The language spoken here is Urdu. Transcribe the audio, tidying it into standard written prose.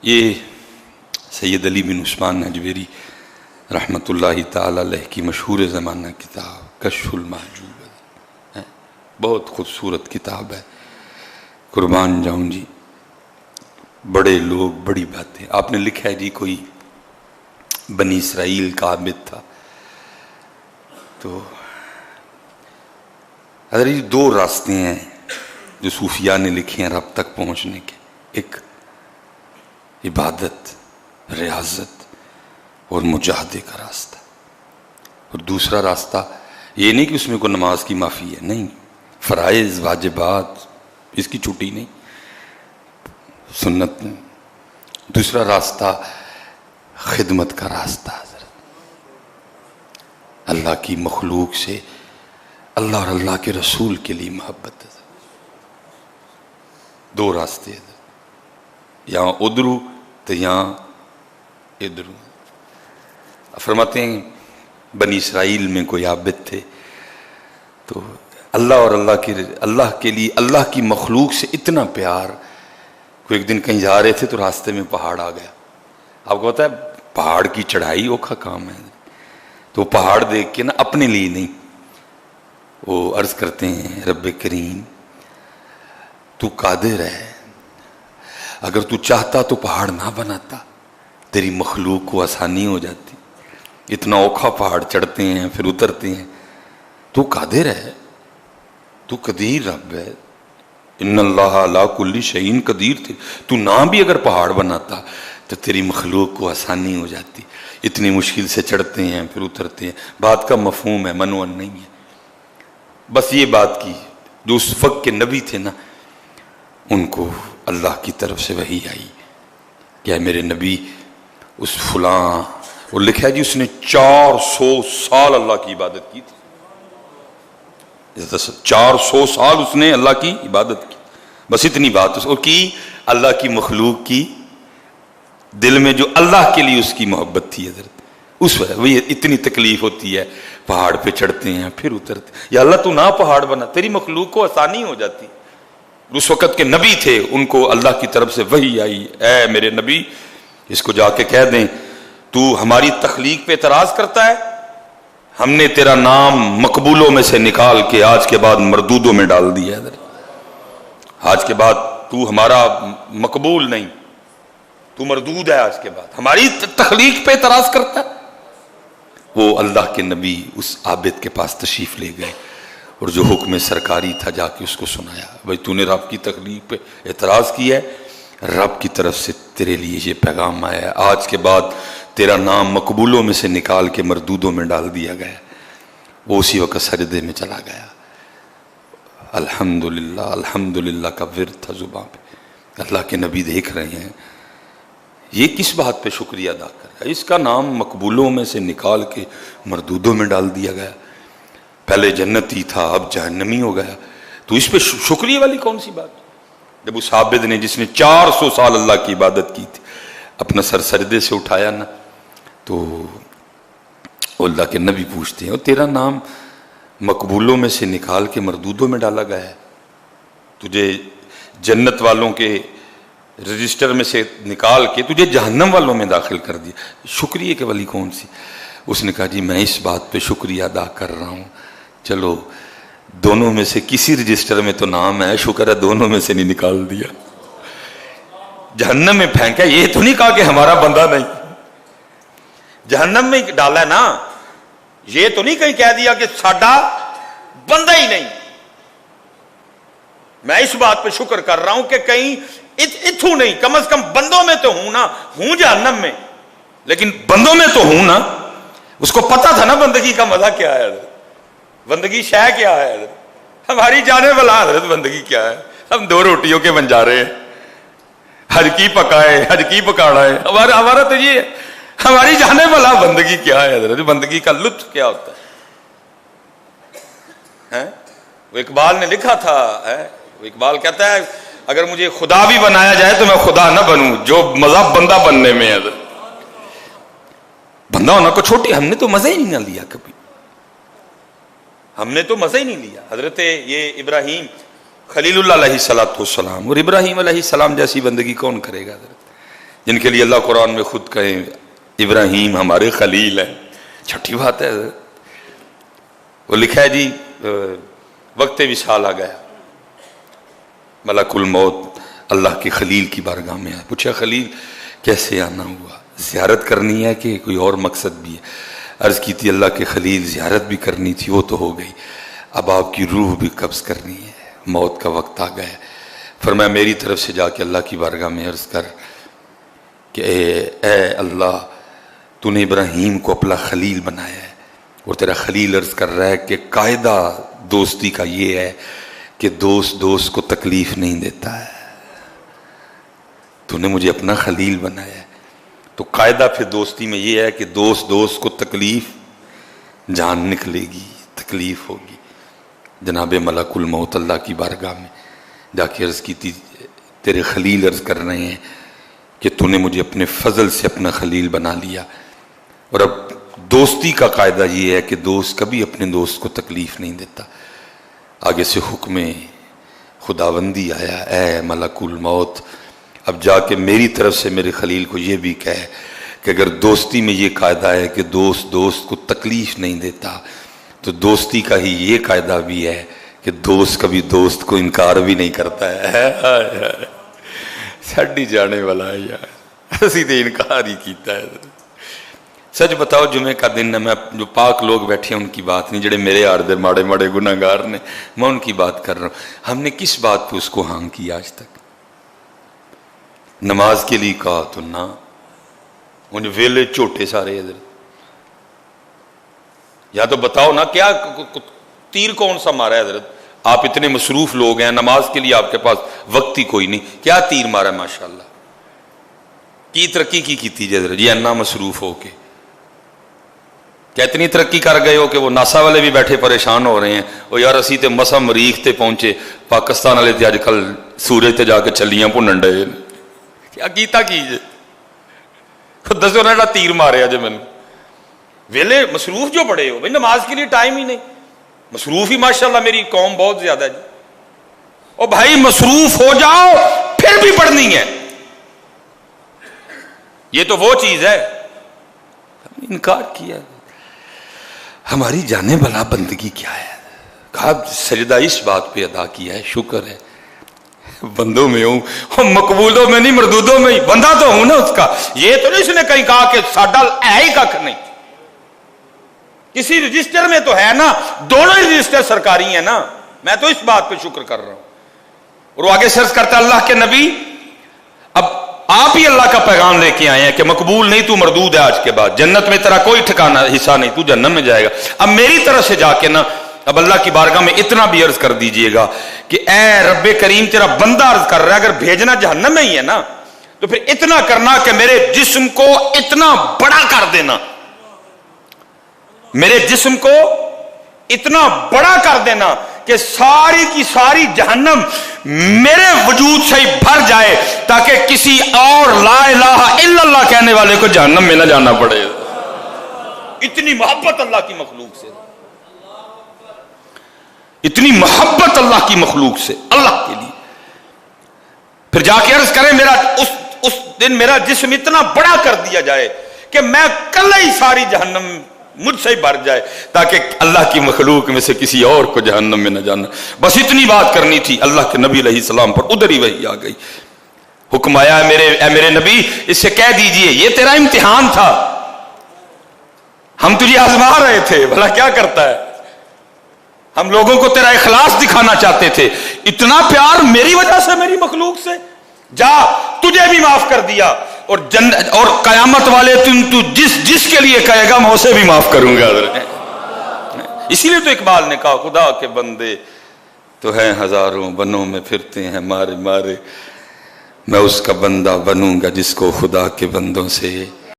یہ سید علی بن عثمان نجویری رحمۃ اللہ تعالی علیہ کی مشہور زمانہ کتاب کشف المحجوب ہے، بہت خوبصورت کتاب ہے، قربان جاؤں جی، بڑے لوگ بڑی باتیں۔ آپ نے لکھا ہے جی کوئی بنی اسرائیل کا عابد تھا، تو حضرت جی دو راستے ہیں جو صوفیاء نے لکھے ہیں رب تک پہنچنے کے، ایک عبادت، ریاضت اور مجاہدے کا راستہ، اور دوسرا راستہ یہ نہیں کہ اس میں کوئی نماز کی معافی ہے، نہیں، فرائض واجبات اس کی چھٹی نہیں، سنت نہیں۔ دوسرا راستہ خدمت کا راستہ، حضرت اللہ کی مخلوق سے اللہ اور اللہ کے رسول کے لیے محبت ہے۔ دو راستے ہیں، یہاں ادھرو تو یہاں ادھرو۔ فرماتے ہیں بنی اسرائیل میں کوئی عابد تھے، تو اللہ اور اللہ کے لیے اللہ کی مخلوق سے اتنا پیار، کوئی ایک دن کہیں جا رہے تھے تو راستے میں پہاڑ آ گیا۔ آپ کو پتا ہے پہاڑ کی چڑھائی اوکھا کام ہے، تو پہاڑ دیکھ کے نا اپنے لیے نہیں، وہ عرض کرتے ہیں رب کریم تو قادر ہے، اگر تو چاہتا تو پہاڑ نہ بناتا، تیری مخلوق کو آسانی ہو جاتی، اتنا اوکھا پہاڑ چڑھتے ہیں پھر اترتے ہیں، تو قادر ہے، تو قدیر رب ہے، ان اللہ علی کل شیء قدیر تھے، تو نہ بھی اگر پہاڑ بناتا تو تیری مخلوق کو آسانی ہو جاتی، اتنی مشکل سے چڑھتے ہیں پھر اترتے ہیں۔ بات کا مفہوم ہے، منون نہیں ہے، بس یہ بات کی جو اس وقت کے نبی تھے نا، ان کو اللہ کی طرف سے وحی آئی، کیا میرے نبی اس فلاں، اور لکھا ہے جی اس نے 400 سال اللہ کی عبادت کی تھی، 400 سال اس نے اللہ کی عبادت کی، بس اتنی بات اس اور کی، اللہ کی مخلوق کی دل میں جو اللہ کے لیے اس کی محبت تھی حضرت، اس وقت وہی اتنی تکلیف ہوتی ہے، پہاڑ پہ چڑھتے ہیں پھر اترتے، یا اللہ تو نہ پہاڑ بنا، تیری مخلوق کو آسانی ہو جاتی۔ اس وقت کے نبی تھے، ان کو اللہ کی طرف سے وحی آئی، اے میرے نبی اس کو جا کے کہہ دیں تو ہماری تخلیق پہ اعتراض کرتا ہے، ہم نے تیرا نام مقبولوں میں سے نکال کے آج کے بعد مردودوں میں ڈال دیا ہے، آج کے بعد تو ہمارا مقبول نہیں، تو مردود ہے، آج کے بعد ہماری تخلیق پہ اعتراض کرتا ہے۔ وہ اللہ کے نبی اس عابد کے پاس تشریف لے گئے اور جو حکم سرکاری تھا جا کے اس کو سنایا، بھائی تو نے رب کی تخلیق پہ اعتراض کیا ہے، رب کی طرف سے تیرے لیے یہ پیغام آیا ہے، آج کے بعد تیرا نام مقبولوں میں سے نکال کے مردودوں میں ڈال دیا گیا۔ وہ اسی وقت سجدے میں چلا گیا۔ الحمدللہ الحمدللہ کا ورد تھا زباں پہ، اللہ کے نبی دیکھ رہے ہیں یہ کس بات پہ شکریہ ادا کر رہا ہے، اس کا نام مقبولوں میں سے نکال کے مردودوں میں ڈال دیا گیا، پہلے جنتی تھا اب جہنمی ہو گیا، تو اس پہ شکریہ والی کون سی بات؟ جب اس عابد نے جس نے 400 سال اللہ کی عبادت کی تھی اپنا سر سجدے سے اٹھایا نا، تو اللہ کے نبی پوچھتے ہیں اور تیرا نام مقبولوں میں سے نکال کے مردودوں میں ڈالا گیا ہے، تجھے جنت والوں کے رجسٹر میں سے نکال کے تجھے جہنم والوں میں داخل کر دیا، شکریہ کے والی کون سی؟ اس نے کہا جی میں اس بات پہ شکریہ ادا کر رہا ہوں، چلو دونوں میں سے کسی رجسٹر میں تو نام ہے، شکر ہے دونوں میں سے نہیں نکال دیا، جہنم میں پھینکا، یہ تو نہیں کہا کہ ہمارا بندہ نہیں، جہنم میں ڈالا ہے نا، یہ تو نہیں کہیں کہہ دیا کہ ساڈا بندہ ہی نہیں۔ میں اس بات پہ شکر کر رہا ہوں کہ کہیں اتھو نہیں، کم از کم بندوں میں تو ہوں نا، ہوں جہنم میں لیکن بندوں میں تو ہوں نا۔ اس کو پتا تھا نا بندگی کا مزہ کیا ہے، بندگی شے کیا ہے، ہماری جانے والا حضرت بندگی کیا ہے، ہم 2 روٹیوں کے بنجارے ہیں، حج کی پکائے حج کی پکاڑا ہے، ہمارا تو یہ ہے، ہماری جانے والا بندگی کیا ہے حضرت، بندگی کا لطف کیا ہوتا ہے۔ وہ اقبال نے لکھا تھا، وہ اقبال کہتا ہے اگر مجھے خدا بھی بنایا جائے تو میں خدا نہ بنوں، جو مزہ بندہ بننے میں ہے، بندہ ہونا کو چھوٹی، ہم نے تو مزہ ہی نہیں نہ لیا کبھی، ہم نے تو مزہ ہی نہیں لیا۔ حضرت یہ ابراہیم خلیل اللہ علیہ السلام، اور ابراہیم علیہ السلام جیسی بندگی کون کرے گا حضرت؟ جن کے لیے اللہ قرآن میں خود کہیں ابراہیم ہمارے خلیل ہیں، چھوٹی بات ہے۔ وہ لکھا ہے جی وقت وصال آ گیا، ملک الموت اللہ کے خلیل کی بارگاہ میں آیا، پوچھا خلیل کیسے آنا ہوا، زیارت کرنی ہے کہ کوئی اور مقصد بھی ہے؟ عرض کی تھی اللہ کے خلیل زیارت بھی کرنی تھی، وہ تو ہو گئی، اب آپ کی روح بھی قبض کرنی ہے، موت کا وقت آ گیا۔ فرمایا میری طرف سے جا کے اللہ کی بارگاہ میں عرض کر کہ اے اللہ تو نے ابراہیم کو اپنا خلیل بنایا ہے، اور تیرا خلیل عرض کر رہا ہے کہ قاعدہ دوستی کا یہ ہے کہ دوست دوست کو تکلیف نہیں دیتا ہے، تو نے مجھے اپنا خلیل بنایا ہے، تو قاعدہ پھر دوستی میں یہ ہے کہ دوست دوست کو تکلیف جان نکلے گی، تکلیف ہوگی۔ جناب ملک الموت اللہ کی بارگاہ میں جا کے عرض کی تھی تیرے خلیل عرض کر رہے ہیں کہ تو نے مجھے اپنے فضل سے اپنا خلیل بنا لیا، اور اب دوستی کا قاعدہ یہ ہے کہ دوست کبھی اپنے دوست کو تکلیف نہیں دیتا۔ آگے سے حکم خداوندی آیا، اے ملک الموت اب جا کے میری طرف سے میرے خلیل کو یہ بھی کہے کہ اگر دوستی میں یہ قاعدہ ہے کہ دوست دوست کو تکلیف نہیں دیتا، تو دوستی کا ہی یہ قاعدہ بھی ہے کہ دوست کبھی دوست کو انکار بھی نہیں کرتا ہے۔ ساڈی جانے والا ہے یار، اسی تے انکار ہی کیتا ہے۔ سچ بتاؤ جمعے کا دن ہے، میں جو پاک لوگ بیٹھے ہیں ان کی بات نہیں، جڑے میرے آڑ دے ماڑے ماڑے گناہگار نے، میں ان کی بات کر رہا ہوں۔ ہم نے کس بات پہ اس کو ہاں کیا آج تک؟ نماز کے لیے کہا تو نہ، ان ویلے چھوٹے سارے ادھر، یا تو بتاؤ نا کیا تیر کون سا مارا ہے حضرت؟ آپ اتنے مصروف لوگ ہیں، نماز کے لیے آپ کے پاس وقت ہی کوئی نہیں، کیا تیر مارا ہے؟ ماشاءاللہ کی ترقی کی تھی جی حضرت، یہ انا مصروف ہو کے کیا اتنی ترقی کر گئے ہو کہ وہ ناسا والے بھی بیٹھے پریشان ہو رہے ہیں، وہ یار اسی تے مسا مریخ تے پہنچے، پاکستان والے تے اج کل سورج تے جا کے چلیاں بھنن ڈے، کیا کیتا کیجے؟ دسو نا تیر مارے جی مینوں، ویلے مصروف جو بڑے ہو بھائی، نماز کے لیے ٹائم ہی نہیں، مصروف ہی ماشاءاللہ میری قوم بہت زیادہ ہے جی۔ او بھائی مصروف ہو جاؤ پھر بھی پڑھنی ہے، یہ تو وہ چیز ہے، انکار کیا۔ ہماری جانے والا بندگی کیا ہے؟ کہا سجدہ اس بات پہ ادا کیا ہے، شکر ہے بندوں میں ہوں، مقبولوں میں نہیں مردودوں میں ہی، بندہ تو ہوں نا اس کا۔ یہ تو نہیں اس نے کہیں کہا کہ ساڈا ہے ہی کھ نہیں، کسی رجسٹر میں تو ہے نا، دونوں ہی رجسٹر سرکاری ہیں نا، میں تو اس بات پہ شکر کر رہا ہوں۔ اور وہ آگے سرچ کرتا اللہ کے نبی اب آپ ہی اللہ کا پیغام لے کے آئے ہیں کہ مقبول نہیں، تو مردود ہے، آج کے بعد جنت میں تیرا کوئی ٹھکانہ حصہ نہیں، تو جہنم میں جائے گا۔ اب میری طرف سے جا کے نا اب اللہ کی بارگاہ میں اتنا بھی عرض کر دیجئے گا کہ اے رب کریم تیرا بندہ عرض کر رہا ہے، اگر بھیجنا جہنم میں ہی ہے نا تو پھر اتنا کرنا کہ میرے جسم کو اتنا بڑا کر دینا، میرے جسم کو اتنا بڑا کر دینا کہ ساری کی ساری جہنم میرے وجود سے ہی بھر جائے، تاکہ کسی اور لا الہ الا اللہ کہنے والے کو جہنم میں نہ جانا پڑے۔ اتنی محبت اللہ کی مخلوق سے، اتنی محبت اللہ کی مخلوق سے، اللہ کے لیے۔ پھر جا کے عرض کریں میرا اس دن میرا جسم اتنا بڑا کر دیا جائے کہ میں کل ہی ساری جہنم مجھ سے ہی بھر جائے، تاکہ اللہ کی مخلوق میں سے کسی اور کو جہنم میں نہ جانا۔ بس اتنی بات کرنی تھی، اللہ کے نبی علیہ السلام پر ادھر ہی وحی آ گئی، حکم آیا اے میرے نبی اس سے کہہ دیجئے یہ تیرا امتحان تھا، ہم تجھے آزما رہے تھے، بھلا کیا کرتا ہے، ہم لوگوں کو تیرا اخلاص دکھانا چاہتے تھے، اتنا پیار میری وجہ سے میری مخلوق سے، جا تجھے بھی معاف کر دیا، اور قیامت والے تو جس کے لیے کہے گا میں اسے بھی معاف کروں گا۔ اسی لیے تو اقبال نے کہا خدا کے بندے تو ہیں ہزاروں، بنوں میں پھرتے ہیں مارے مارے، میں اس کا بندہ بنوں گا جس کو خدا کے بندوں سے